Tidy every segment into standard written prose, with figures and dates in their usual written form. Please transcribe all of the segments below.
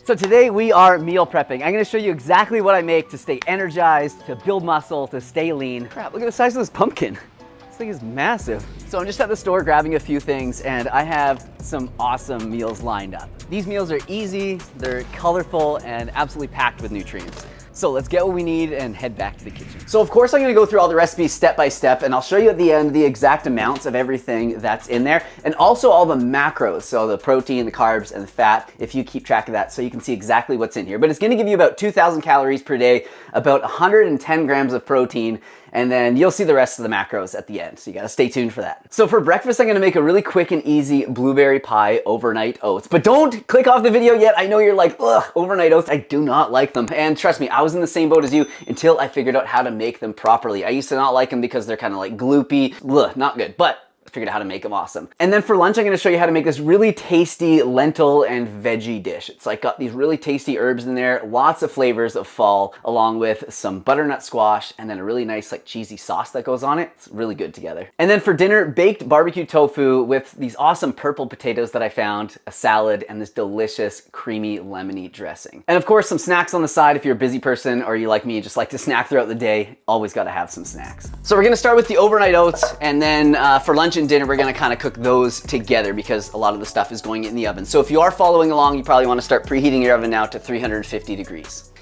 So today we are meal prepping. I'm gonna show you exactly what I make to stay energized, to build muscle, to stay lean. Crap, look at the size of this pumpkin. This thing is massive. So I'm just at the store grabbing a few things and I have some awesome meals lined up. These meals are easy, they're colorful, and absolutely packed with nutrients. So let's get what we need and head back to the kitchen. So of course I'm gonna go through all the recipes step by step, and I'll show you at the end the exact amounts of everything that's in there, and also all the macros, so the protein, the carbs, and the fat, if you keep track of that, so you can see exactly what's in here. But it's gonna give you about 2,000 calories per day, about 110 grams of protein, and then you'll see the rest of the macros at the end, so you gotta stay tuned for that. So for breakfast, I'm gonna make a really quick and easy blueberry pie overnight oats. But don't click off the video yet. I know you're like, ugh, overnight oats, I do not like them. And trust me, I was in the same boat as you until I figured out how to make them properly. I used to not like them because they're kind of like gloopy, ugh, not good, but I figured out how to make them awesome. And then for lunch, I'm gonna show you how to make this really tasty lentil and veggie dish. It's like got these really tasty herbs in there, lots of flavors of fall, along with some butternut squash, and then a really nice like cheesy sauce that goes on it. It's really good together. And then for dinner, baked barbecue tofu with these awesome purple potatoes that I found, a salad, and this delicious creamy lemony dressing. And of course, some snacks on the side if you're a busy person or you like me, just like to snack throughout the day. Always gotta have some snacks. So we're gonna start with the overnight oats, and then for lunch and dinner, we're gonna kind of cook those together because a lot of the stuff is going in the oven. So if you are following along, you probably wanna start preheating your oven now to 350 degrees.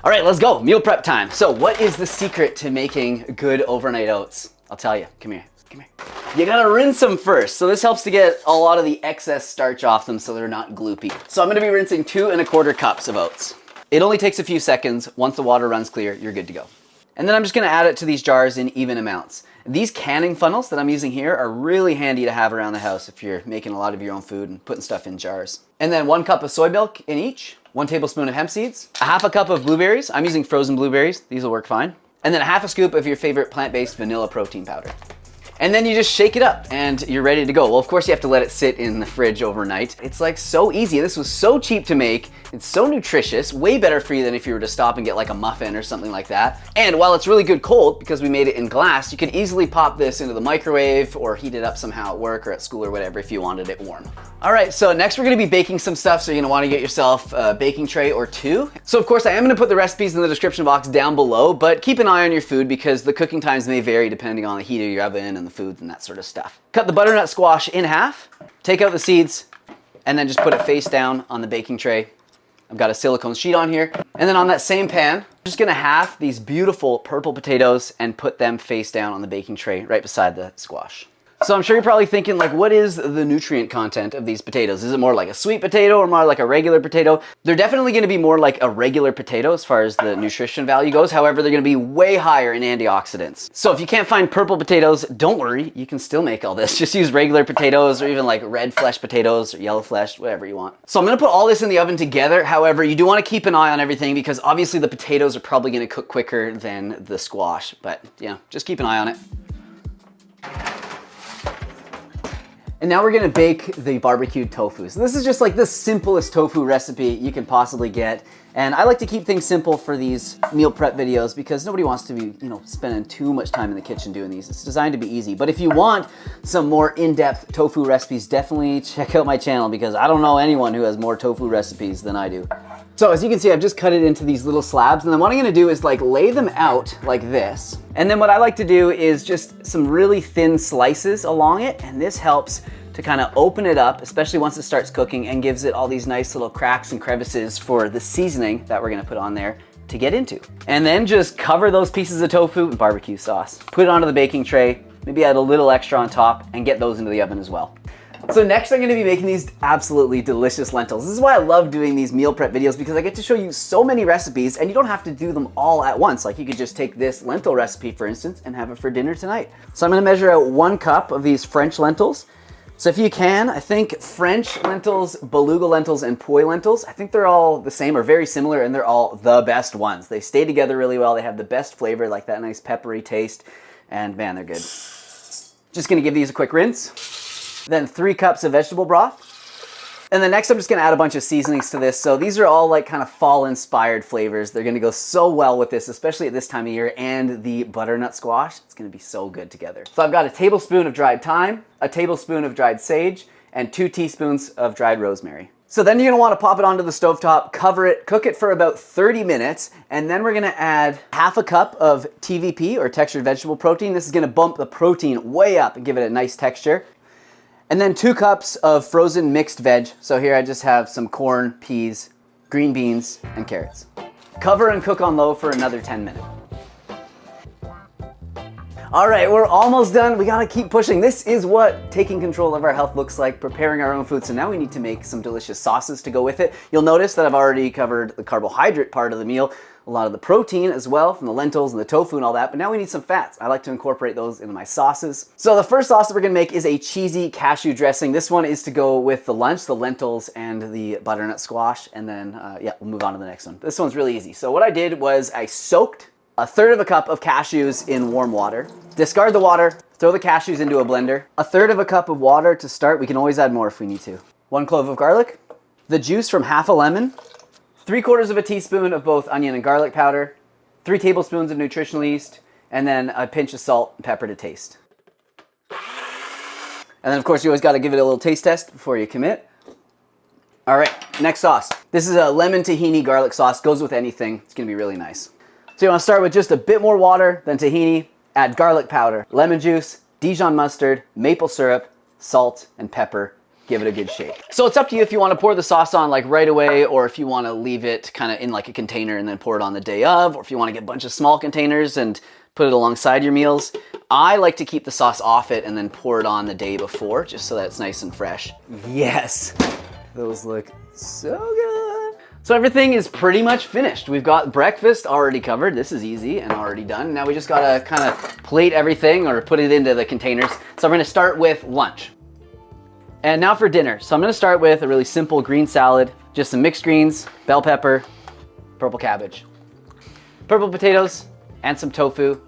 All right, let's go, meal prep time. So what is the secret to making good overnight oats? I'll tell you, come here. You gotta rinse them first. So this helps to get a lot of the excess starch off them so they're not gloopy. So I'm gonna be rinsing 2 1/4 cups of oats. It only takes a few seconds. Once the water runs clear, you're good to go. And then I'm just gonna add it to these jars in even amounts. These canning funnels that I'm using here are really handy to have around the house if you're making a lot of your own food and putting stuff in jars. And then 1 cup of soy milk in each, 1 tablespoon of hemp seeds, a 1/2 cup of blueberries. I'm using frozen blueberries. These will work fine. And then a 1/2 scoop of your favorite plant-based vanilla protein powder. And then you just shake it up and you're ready to go. Well, of course you have to let it sit in the fridge overnight. It's like so easy. This was so cheap to make. It's so nutritious, way better for you than if you were to stop and get like a muffin or something like that. And while it's really good cold, because we made it in glass, you could easily pop this into the microwave or heat it up somehow at work or at school or whatever if you wanted it warm. All right, so next we're gonna be baking some stuff, so you're gonna wanna get yourself a baking tray or 2. So of course I am gonna put the recipes in the description box down below, but keep an eye on your food because the cooking times may vary depending on the heat of your oven and the foods and that sort of stuff. Cut the butternut squash in half, take out the seeds, and then just put it face down on the baking tray. I've got a silicone sheet on here. And then on that same pan, I'm just gonna half these beautiful purple potatoes and put them face down on the baking tray right beside the squash. So I'm sure you're probably thinking like, what is the nutrient content of these potatoes? Is it more like a sweet potato or more like a regular potato? They're definitely gonna be more like a regular potato as far as the nutrition value goes. However, they're gonna be way higher in antioxidants. So if you can't find purple potatoes, don't worry, you can still make all this. Just use regular potatoes or even like red flesh potatoes or yellow flesh, whatever you want. So I'm gonna put all this in the oven together. However, you do wanna keep an eye on everything because obviously the potatoes are probably gonna cook quicker than the squash, but yeah, just keep an eye on it. And now we're gonna bake the barbecued tofu. So this is just like the simplest tofu recipe you can possibly get. And I like to keep things simple for these meal prep videos because nobody wants to be, spending too much time in the kitchen doing these. It's designed to be easy. But if you want some more in-depth tofu recipes, definitely check out my channel because I don't know anyone who has more tofu recipes than I do. So as you can see, I've just cut it into these little slabs, and then what I'm gonna do is like lay them out like this. And then what I like to do is just some really thin slices along it, and this helps to kind of open it up, especially once it starts cooking, and gives it all these nice little cracks and crevices for the seasoning that we're gonna put on there to get into. And then just cover those pieces of tofu with barbecue sauce. Put it onto the baking tray, maybe add a little extra on top, and get those into the oven as well. So next I'm gonna be making these absolutely delicious lentils. This is why I love doing these meal prep videos because I get to show you so many recipes and you don't have to do them all at once. Like you could just take this lentil recipe, for instance, and have it for dinner tonight. So I'm gonna measure out 1 cup of these French lentils. So if you can, I think French lentils, beluga lentils, and poi lentils, I think they're all the same or very similar, and they're all the best ones. They stay together really well. They have the best flavor, like that nice peppery taste, and man, they're good. Just gonna give these a quick rinse. Then 3 cups of vegetable broth. And then next I'm just gonna add a bunch of seasonings to this. So these are all like kind of fall inspired flavors. They're gonna go so well with this, especially at this time of year, and the butternut squash. It's gonna be so good together. So I've got a tablespoon of dried thyme, a tablespoon of dried sage, and 2 teaspoons of dried rosemary. So then you're gonna wanna pop it onto the stovetop, cover it, cook it for about 30 minutes, and then we're gonna add half a cup of TVP, or textured vegetable protein. This is gonna bump the protein way up and give it a nice texture. And then 2 cups of frozen mixed veg. So here I just have some corn, peas, green beans, and carrots. Cover and cook on low for another 10 minutes. All right, we're almost done. We gotta keep pushing. This is what taking control of our health looks like, preparing our own food. So now we need to make some delicious sauces to go with it. You'll notice that I've already covered the carbohydrate part of the meal, a lot of the protein as well from the lentils and the tofu and all that, but now we need some fats. I like to incorporate those into my sauces. So the first sauce that we're gonna make is a cheesy cashew dressing. This one is to go with the lunch, the lentils and the butternut squash, and then yeah, we'll move on to the next one. This one's really easy. So what I did was I soaked 1/3 of a cup of cashews in warm water. Discard the water, throw the cashews into a blender. 1/3 of a cup of water to start. We can always add more if we need to. 1 clove of garlic, the juice from half a lemon, 3/4 of a teaspoon of both onion and garlic powder, 3 tablespoons of nutritional yeast, and then a pinch of salt and pepper to taste. And then of course you always got to give it a little taste test before you commit. All right, next sauce. This is a lemon tahini garlic sauce. Goes with anything. It's gonna be really nice. So you want to start with just a bit more water than tahini, add garlic powder, lemon juice, Dijon mustard, maple syrup, salt, and pepper. Give it a good shake. So it's up to you if you want to pour the sauce on like right away, or if you want to leave it kind of in like a container and then pour it on the day of, or if you want to get a bunch of small containers and put it alongside your meals. I like to keep the sauce off it and then pour it on the day before, just so that it's nice and fresh. Yes, those look so good. So everything is pretty much finished. We've got breakfast already covered. This is easy and already done. Now we just gotta kind of plate everything or put it into the containers. So we're gonna start with lunch. And now for dinner. So I'm gonna start with a really simple green salad, just some mixed greens, bell pepper, purple cabbage, purple potatoes, and some tofu.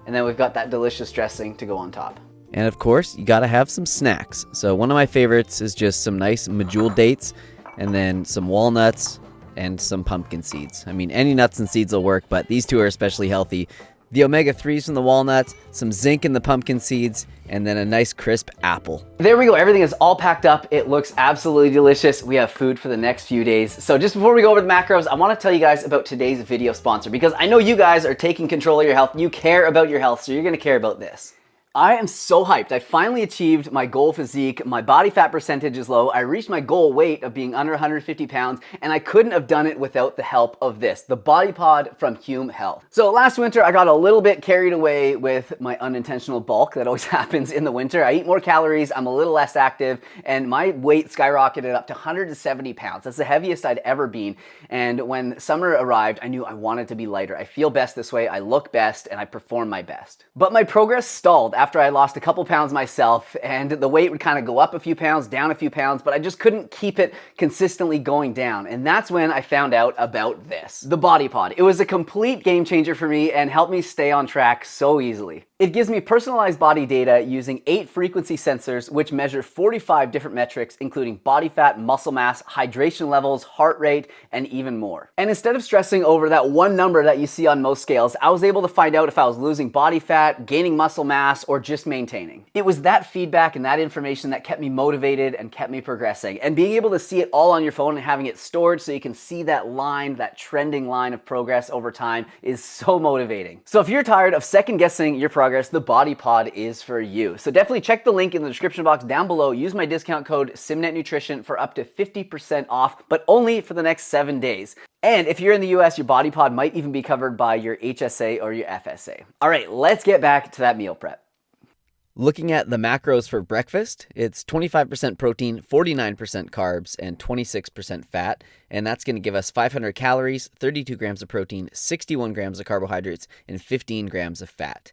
And then we've got that delicious dressing to go on top. And of course, you gotta have some snacks. So one of my favorites is just some nice Medjool dates, and then some walnuts, and some pumpkin seeds. I mean, any nuts and seeds will work, but these two are especially healthy. The omega-3s from the walnuts, some zinc in the pumpkin seeds, and then a nice crisp apple. There we go. Everything is all packed up. It looks absolutely delicious. We have food for the next few days. So just before we go over the macros, I want to tell you guys about today's video sponsor, because I know you guys are taking control of your health. You care about your health, so you're going to care about this. I am so hyped. I finally achieved my goal physique. My body fat percentage is low. I reached my goal weight of being under 150 pounds, and I couldn't have done it without the help of this, the Body Pod from Hume Health. So last winter, I got a little bit carried away with my unintentional bulk. That always happens in the winter. I eat more calories, I'm a little less active, and my weight skyrocketed up to 170 pounds. That's the heaviest I'd ever been. And when summer arrived, I knew I wanted to be lighter. I feel best this way, I look best, and I perform my best. But my progress stalled after I lost a couple pounds myself, and the weight would kind of go up a few pounds, down a few pounds, but I just couldn't keep it consistently going down. And that's when I found out about this, the Body Pod. It was a complete game changer for me and helped me stay on track so easily. It gives me personalized body data using 8 frequency sensors, which measure 45 different metrics, including body fat, muscle mass, hydration levels, heart rate, and even more. And instead of stressing over that one number that you see on most scales, I was able to find out if I was losing body fat, gaining muscle mass, or just maintaining. It was that feedback and that information that kept me motivated and kept me progressing. And being able to see it all on your phone and having it stored so you can see that line, that trending line of progress over time is so motivating. So if you're tired of second guessing your progress, the Body Pod is for you. So definitely check the link in the description box down below. Use my discount code Simnett Nutrition for up to 50% off, but only for the next 7 days. And if you're in the US, your Body Pod might even be covered by your HSA or your FSA. All right, let's get back to that meal prep. Looking at the macros for breakfast, it's 25% protein, 49% carbs, and 26% fat. And that's going to give us 500 calories, 32 grams of protein, 61 grams of carbohydrates, and 15 grams of fat.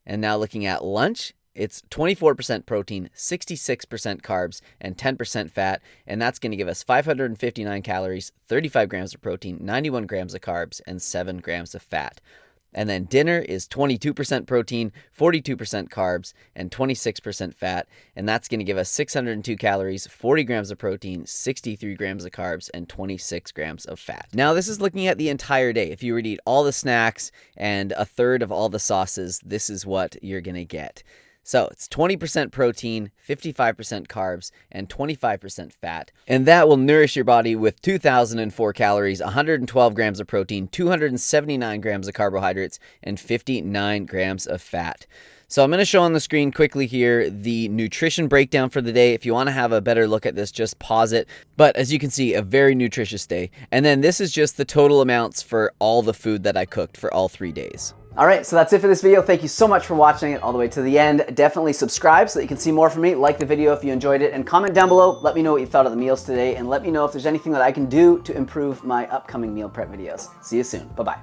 And now looking at lunch, it's 24% protein, 66% carbs, and 10% fat. And that's going to give us 559 calories, 35 grams of protein, 91 grams of carbs, and 7 grams of fat. And then dinner is 22% protein, 42% carbs, and 26% fat. And that's going to give us 602 calories, 40 grams of protein, 63 grams of carbs, and 26 grams of fat. Now, this is looking at the entire day. If you were to eat all the snacks and 1/3 of all the sauces, this is what you're going to get. So it's 20% protein, 55% carbs, and 25% fat. And that will nourish your body with 2,004 calories, 112 grams of protein, 279 grams of carbohydrates, and 59 grams of fat. So I'm going to show on the screen quickly here the nutrition breakdown for the day. If you want to have a better look at this, just pause it. But as you can see, a very nutritious day. And then this is just the total amounts for all the food that I cooked for all 3 days. All right, so that's it for this video. Thank you so much for watching it all the way to the end. Definitely subscribe so that you can see more from me. Like the video if you enjoyed it, and comment down below. Let me know what you thought of the meals today, and let me know if there's anything that I can do to improve my upcoming meal prep videos. See you soon. Bye-bye.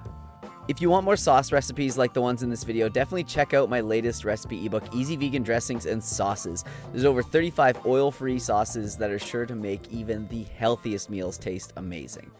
If you want more sauce recipes like the ones in this video, definitely check out my latest recipe ebook, Easy Vegan Dressings and Sauces. There's over 35 oil-free sauces that are sure to make even the healthiest meals taste amazing.